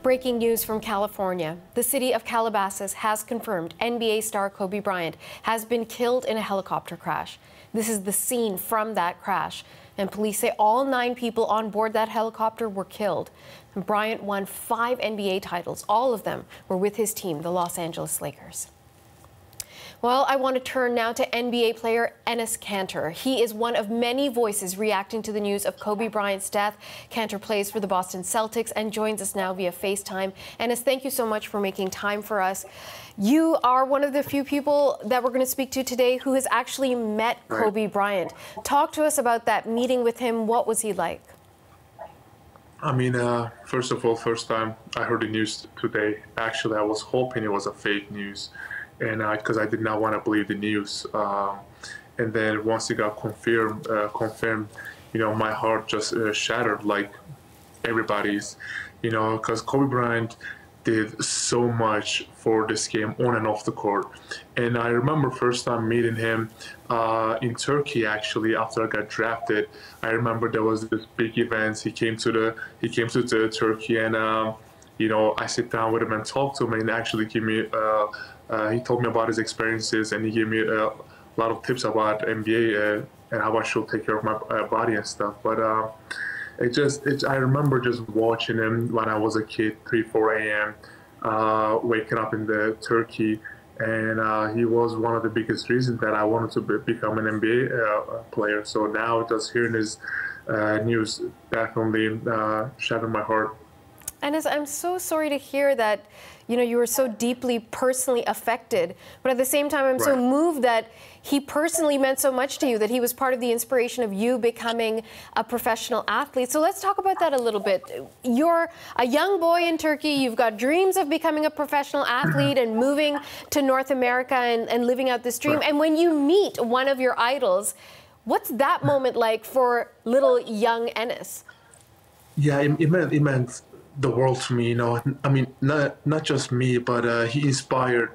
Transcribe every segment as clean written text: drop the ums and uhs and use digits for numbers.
Breaking news from California. The city of Calabasas has confirmed NBA star Kobe Bryant has been killed in a helicopter crash. This is the scene from that crash, and police say all 9 people on board that helicopter were killed. And Bryant won 5 NBA titles. All of them were with his team, the Los Angeles Lakers. Well, I want to turn now to NBA player Enes Kanter. He is one of many voices reacting to the news of Kobe Bryant's death. Kanter plays for the Boston Celtics and joins us now via FaceTime. Enes, thank you so much for making time for us. You are one of the few people that we're going to speak to today who has actually met Kobe Bryant. Talk to us about that meeting with him. What was he like? I mean, first of all, first time I heard the news today, actually, I was hoping it was a fake news. And because I did not want to believe the news, and then once it got confirmed, you know, my heart just shattered like everybody's, you know, because Kobe Bryant did so much for this game on and off the court. And I remember first time meeting him in Turkey, actually, after I got drafted. I remember there was this big event. He came to Turkey, and you know, I sit down with him and talk to him, and actually give me. He told me about his experiences, and he gave me a lot of tips about NBA and how I should take care of my body and stuff. But I remember just watching him when I was a kid, 3, 4 a.m., waking up in the Turkey, and he was one of the biggest reasons that I wanted to become an NBA player. So now just hearing his news definitely shattered my heart. And I'm so sorry to hear that, you know, you were so deeply personally affected. But at the same time, I'm so moved that he personally meant so much to you, that he was part of the inspiration of you becoming a professional athlete. So let's talk about that a little bit. You're a young boy in Turkey. You've got dreams of becoming a professional athlete and moving to North America and living out this dream. And when you meet one of your idols, what's that moment like for little young Enes? Yeah, it meant the world to me, you know. I mean, not just me, but he inspired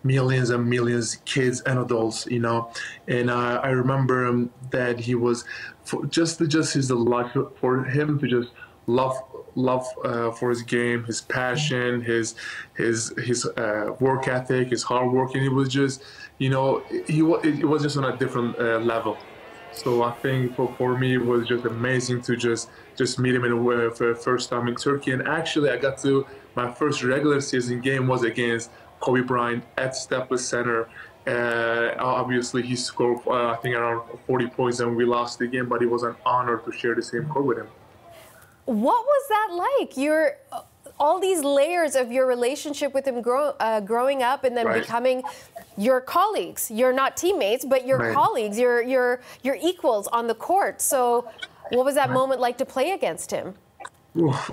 millions and millions of kids and adults, you know. And I remember that he was just his life, for him to just love for his game, his passion, his work ethic, his hard work, and it was just, you know, it was just on a different level. So I think for me it was just amazing to just meet him for the first time in Turkey. And actually I got to, my first regular season game was against Kobe Bryant at Staples Center. Obviously he scored I think around 40 points and we lost the game, but it was an honor to share the same court with him. What was that like? All these layers of your relationship with him growing up and then becoming your colleagues. You're not teammates, but your colleagues, your equals on the court. So what was that moment like to play against him?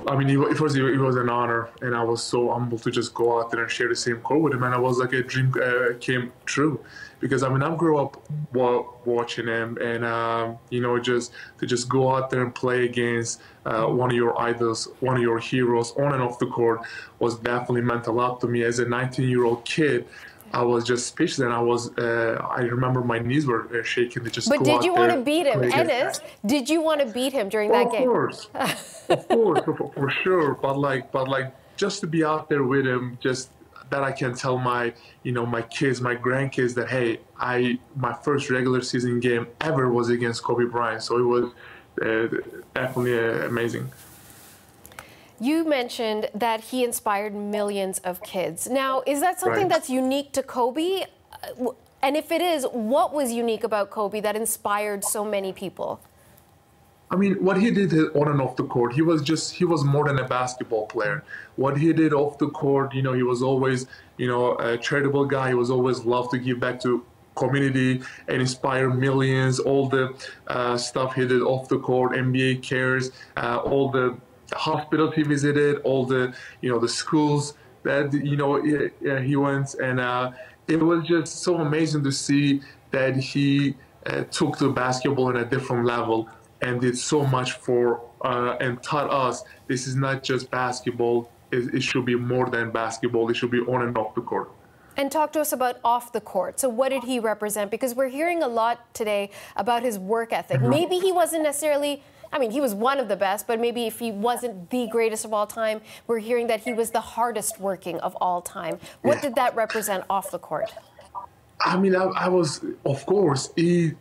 I mean, it was an honor, and I was so humbled to just go out there and share the same court with him, and I was like a dream came true, because I mean I grew up watching him, and you know, to just go out there and play against one of your idols, one of your heroes on and off the court was definitely meant a lot to me. As a 19-year-old kid, I was just speechless, and I remember my knees were shaking to just go out there. But did you want to beat him, Enes? Did you want to beat him during that game? Of course, for sure. But like, just to be out there with him, just that I can tell my, you know, my kids, my grandkids that, hey, my first regular season game ever was against Kobe Bryant. So it was definitely amazing. You mentioned that he inspired millions of kids. Now, is that something that's unique to Kobe? And if it is, what was unique about Kobe that inspired so many people? I mean, what he did on and off the court, he was more than a basketball player. What he did off the court, you know, he was always, you know, a charitable guy. He was always loved to give back to community and inspire millions. All the stuff he did off the court, NBA cares, all the hospitals he visited, all the, you know, the schools that, you know, he went, and it was just so amazing to see that he took the basketball in a different level and did so much for and taught us this is not just basketball. It should be more than basketball. It should be on and off the court. And talk to us about off the court. So what did he represent? Because we're hearing a lot today about his work ethic. Maybe he wasn't necessarily I mean, he was one of the best, but maybe if he wasn't the greatest of all time, we're hearing that he was the hardest working of all time. What did that represent off the court? I mean, I was, of course, it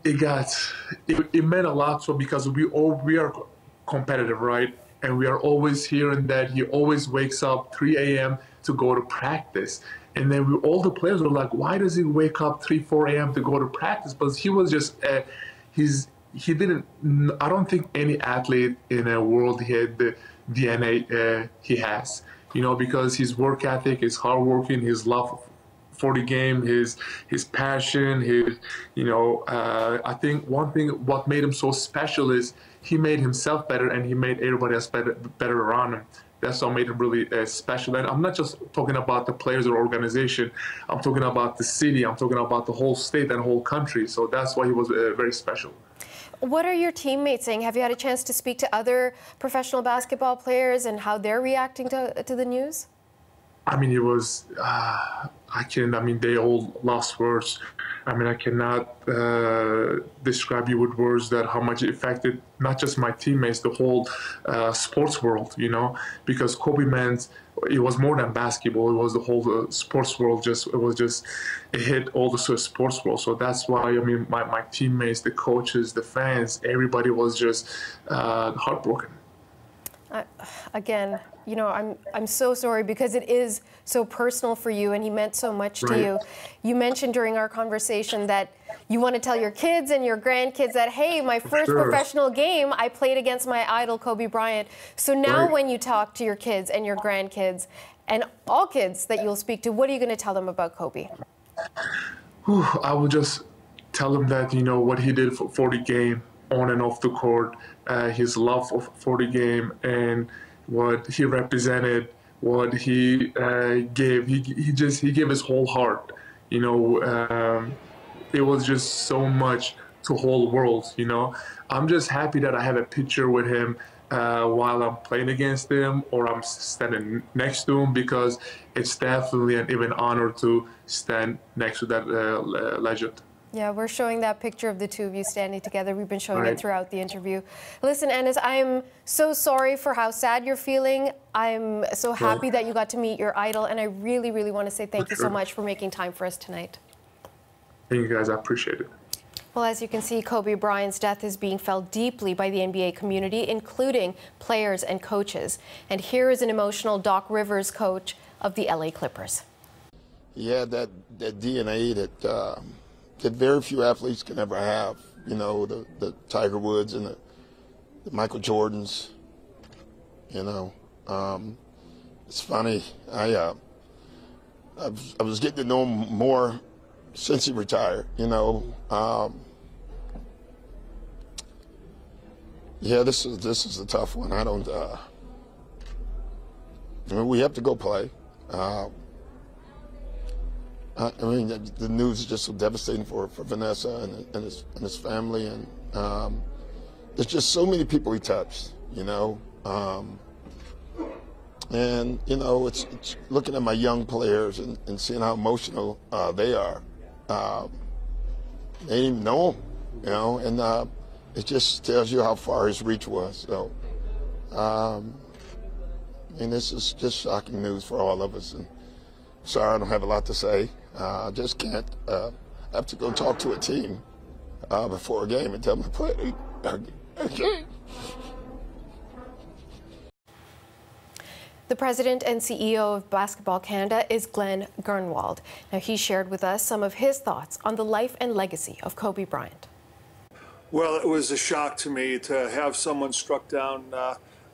meant a lot. So because we are competitive, right? And we are always hearing that he always wakes up 3 a.m. to go to practice. And then all the players were like, why does he wake up 3, 4 a.m. to go to practice? But he was just, he didn't, I don't think any athlete in the world had the DNA he has, you know, because his work ethic, his hard working, his love for the game, his passion, you know, I think one thing, what made him so special is he made himself better and he made everybody else better around him. That's what made him really special. And I'm not just talking about the players or organization. I'm talking about the city. I'm talking about the whole state and whole country. So that's why he was very special. What are your teammates saying? Have you had a chance to speak to other professional basketball players and how they're reacting to the news? I mean, it was, they all lost words. I mean, I cannot describe you with words that how much it affected not just my teammates, the whole sports world, you know, because Kobe meant it was more than basketball. It was the whole sports world. It hit all the sports world. So that's why, I mean, my teammates, the coaches, the fans, everybody was just heartbroken. Again, you know, I'm so sorry because it is so personal for you and he meant so much to you. You mentioned during our conversation that you want to tell your kids and your grandkids that, hey, my first professional game, I played against my idol, Kobe Bryant. So now when you talk to your kids and your grandkids and all kids that you'll speak to, what are you going to tell them about Kobe? I will just tell them that, you know, what he did for the game on and off the court, his love for the game and what he represented, what he gave. He gave his whole heart. You know, it was just so much to whole world. You know, I'm just happy that I have a picture with him while I'm playing against him or I'm standing next to him, because it's definitely an even honor to stand next to that legend. Yeah, we're showing that picture of the two of you standing together. We've been showing it throughout the interview. Listen, Enes, I'm so sorry for how sad you're feeling. I'm so happy that you got to meet your idol, and I really, really want to say thank you so much for making time for us tonight. Thank you, guys. I appreciate it. Well, as you can see, Kobe Bryant's death is being felt deeply by the NBA community, including players and coaches. And here is an emotional Doc Rivers, coach of the LA Clippers. He had that DNA that very few athletes can ever have. You know, the Tiger Woods and the Michael Jordans. You know, it's funny. I was getting to know him more since he retired. You know, yeah, this is a tough one. I don't. I mean, we have to go play. I mean, the news is just so devastating for Vanessa and his family, and there's just so many people he touched, you know. And you know, it's looking at my young players and seeing how emotional they are. They didn't even know him, you know, and it just tells you how far his reach was. So, I mean, this is just shocking news for all of us. And sorry, I don't have a lot to say. I just can't. I have to go talk to a team before a game and tell them to play a game. The president and CEO of Basketball Canada is Glenn Grunwald. Now, he shared with us some of his thoughts on the life and legacy of Kobe Bryant. Well, it was a shock to me to have someone struck down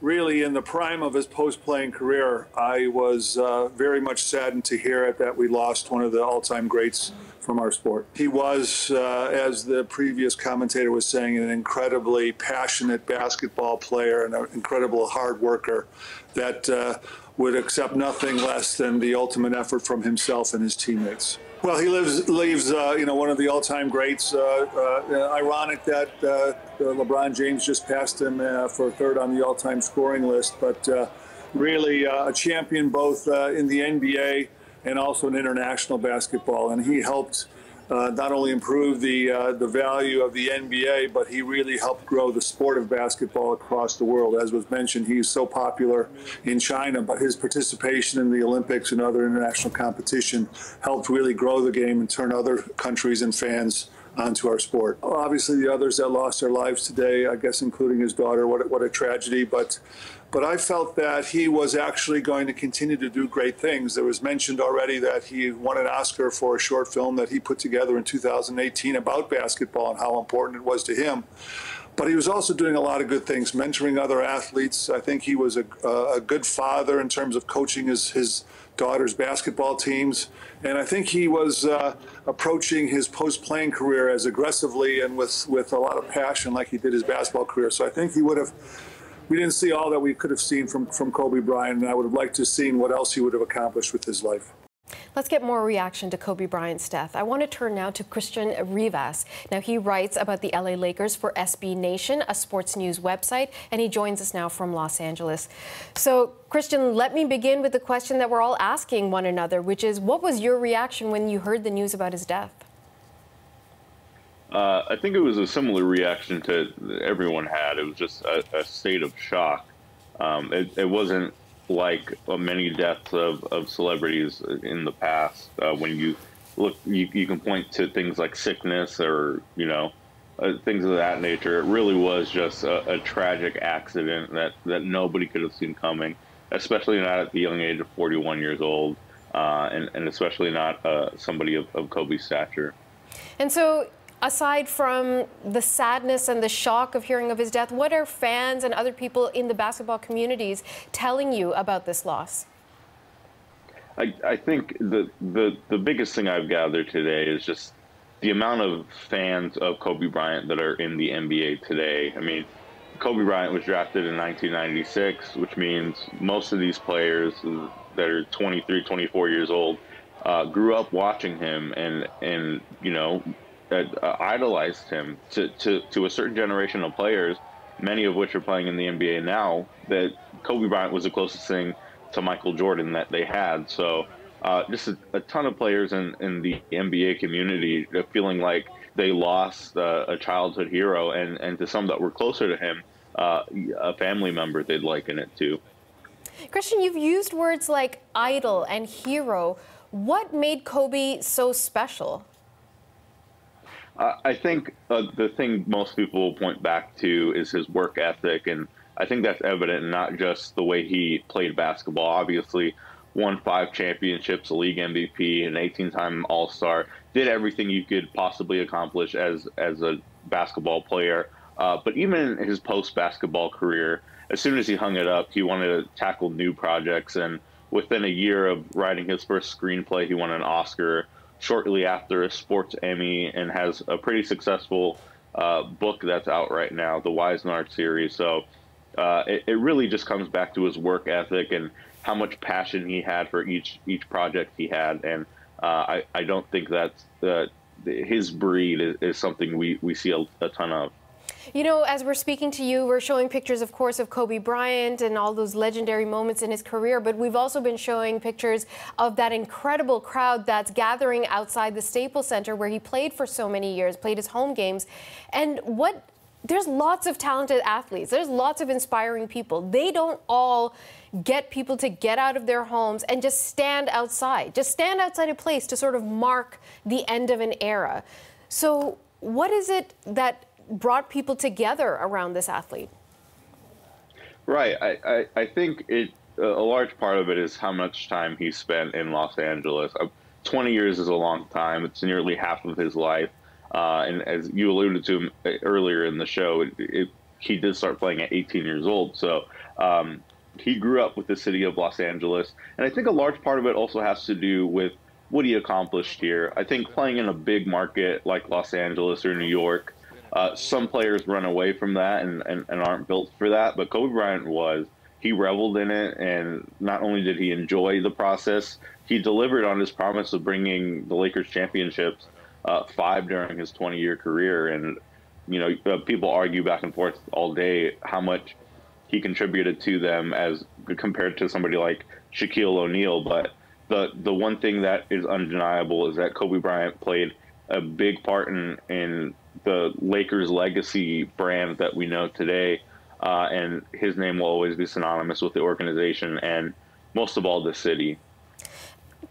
really in the prime of his post-playing career. I was very much saddened to hear it that we lost one of the all-time greats from our sport. He was, as the previous commentator was saying, an incredibly passionate basketball player and an incredible hard worker that would accept nothing less than the ultimate effort from himself and his teammates. Well, he leaves you know, one of the all-time greats. Ironic that LeBron James just passed him for third on the all-time scoring list, but really a champion both in the NBA and also in international basketball. And he helped not only improved the value of the NBA, but he really helped grow the sport of basketball across the world. As was mentioned, he's so popular in China, but his participation in the Olympics and other international competition helped really grow the game and turn other countries and fans onto our sport. Obviously, the others that lost their lives today, I guess including his daughter, what a tragedy. But I felt that he was actually going to continue to do great things. There was mentioned already that he won an Oscar for a short film that he put together in 2018 about basketball and how important it was to him. But he was also doing a lot of good things, mentoring other athletes. I think he was a good father in terms of coaching his daughter's basketball teams. And I think he was approaching his post-playing career as aggressively and with a lot of passion like he did his basketball career. So I think he would have, we didn't see all that we could have seen from Kobe Bryant, and I would have liked to have seen what else he would have accomplished with his life. Let's get more reaction to Kobe Bryant's death. I want to turn now to Christian Rivas. Now, he writes about the LA Lakers for SB Nation, a sports news website, and he joins us now from Los Angeles. So, Christian, let me begin with the question that we're all asking one another, which is, what was your reaction when you heard the news about his death? I think it was a similar reaction to everyone had. It was just a state of shock. It wasn't like many deaths of celebrities in the past. When you look, you can point to things like sickness or, things of that nature. It really was just a tragic accident that nobody could have seen coming, especially not at the young age of 41 years old, and especially not somebody of Kobe's stature. And so, aside from the sadness and the shock of hearing of his death, what are fans and other people in the basketball communities telling you about this loss? I think the biggest thing I've gathered today is just the amount of fans of Kobe Bryant that are in the NBA today. I mean, Kobe Bryant was drafted in 1996, which means most of these players that are 23, 24 years old grew up watching him and idolized him to a certain generation of players, many of which are playing in the NBA now, that Kobe Bryant was the closest thing to Michael Jordan that they had. So just a ton of players in the NBA community feeling like they lost a childhood hero, and to some that were closer to him, a family member they'd liken it to. Christian, you've used words like idol and hero. What made Kobe so special? I think the thing most people point back to is his work ethic, and I think that's evident in not just the way he played basketball. Obviously, won 5 championships, a league MVP, an 18-time All-Star, did everything you could possibly accomplish as a basketball player. But even in his post-basketball career, as soon as he hung it up, he wanted to tackle new projects, and within a year of writing his first screenplay, he won an Oscar. Shortly after, a sports Emmy, and has a pretty successful book that's out right now, the Wisnard series. So it really just comes back to his work ethic and how much passion he had for each project he had. And I don't think that's his breed is something we see a ton of. You know, as we're speaking to you, we're showing pictures, of course, of Kobe Bryant and all those legendary moments in his career, but we've also been showing pictures of that incredible crowd that's gathering outside the Staples Center where he played for so many years, played his home games. And there's lots of talented athletes. There's lots of inspiring people. They don't all get people to get out of their homes and just stand outside a place to sort of mark the end of an era. So what is it that brought people together around this athlete? Right. I think a large part of it is how much time he spent in Los Angeles. 20 years is a long time. It's nearly half of his life. And as you alluded to earlier in the show, he did start playing at 18 years old. So he grew up with the city of Los Angeles. And I think a large part of it also has to do with what he accomplished here. I think playing in a big market like Los Angeles or New York, some players run away from that and aren't built for that, but Kobe Bryant was. He reveled in it, and not only did he enjoy the process, he delivered on his promise of bringing the Lakers championships, 5 during his 20-year career. And, people argue back and forth all day how much he contributed to them as compared to somebody like Shaquille O'Neal. But the one thing that is undeniable is that Kobe Bryant played a big part in the Lakers legacy brand that we know today. And his name will always be synonymous with the organization and most of all the city.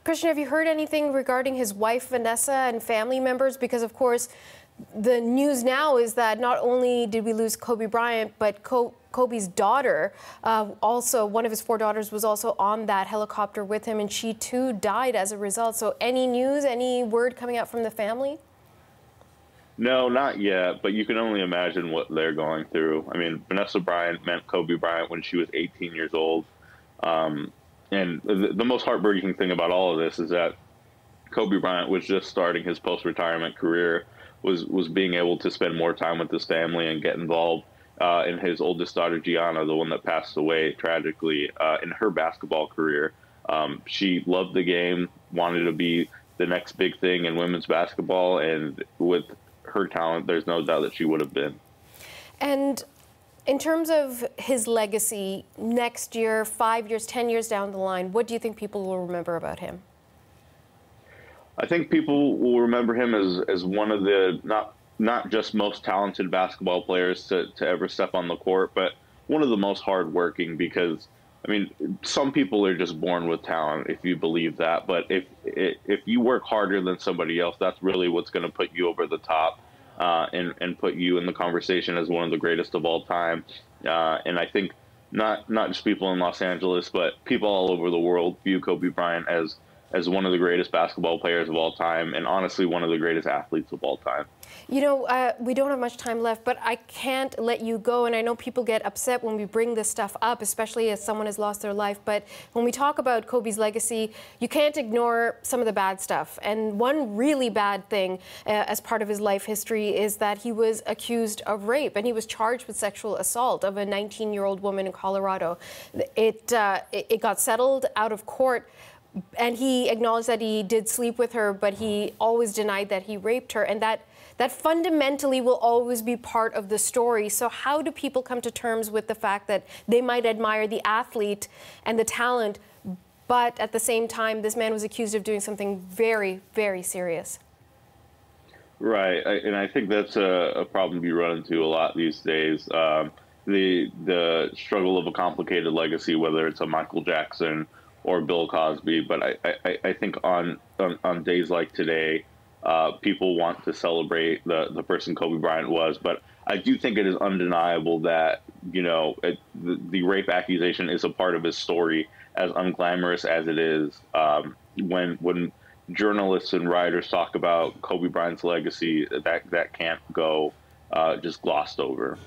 Christian, have you heard anything regarding his wife, Vanessa, and family members? Because, of course, the news now is that not only did we lose Kobe Bryant, but Kobe's daughter, also one of his 4 daughters, was also on that helicopter with him, and she too died as a result. So any news, any word coming out from the family? No, not yet, but you can only imagine what they're going through. I mean, Vanessa Bryant met Kobe Bryant when she was 18 years old. And the most heartbreaking thing about all of this is that Kobe Bryant was just starting his post-retirement career, was being able to spend more time with his family and get involved in his oldest daughter, Gianna, the one that passed away tragically in her basketball career. She loved the game, wanted to be the next big thing in women's basketball, and with her talent, there's no doubt that she would have been. And in terms of his legacy, next year, 5 years, 10 years down the line, what do you think people will remember about him? I think people will remember him as one of the not just most talented basketball players to ever step on the court, but one of the most hardworking, because, I mean, some people are just born with talent, if you believe that. But if you work harder than somebody else, that's really what's going to put you over the top and put you in the conversation as one of the greatest of all time. And I think not just people in Los Angeles, but people all over the world view Kobe Bryant as one of the greatest basketball players of all time, and honestly, one of the greatest athletes of all time. You know, we don't have much time left, but I can't let you go, and I know people get upset when we bring this stuff up, especially as someone has lost their life, but when we talk about Kobe's legacy, you can't ignore some of the bad stuff. And one really bad thing as part of his life history is that he was accused of rape, and he was charged with sexual assault of a 19-year-old woman in Colorado. It got settled out of court, and he acknowledged that he did sleep with her, but he always denied that he raped her, and that fundamentally will always be part of the story. So how do people come to terms with the fact that they might admire the athlete and the talent, but at the same time, this man was accused of doing something very, very serious? Right, and I think that's a problem you run into a lot these days. The struggle of a complicated legacy, whether it's a Michael Jackson or Bill Cosby, but I think on days like today, people want to celebrate the person Kobe Bryant was. But I do think it is undeniable that, you know, the rape accusation is a part of his story, as unglamorous as it is. When journalists and writers talk about Kobe Bryant's legacy, that can't go just glossed over.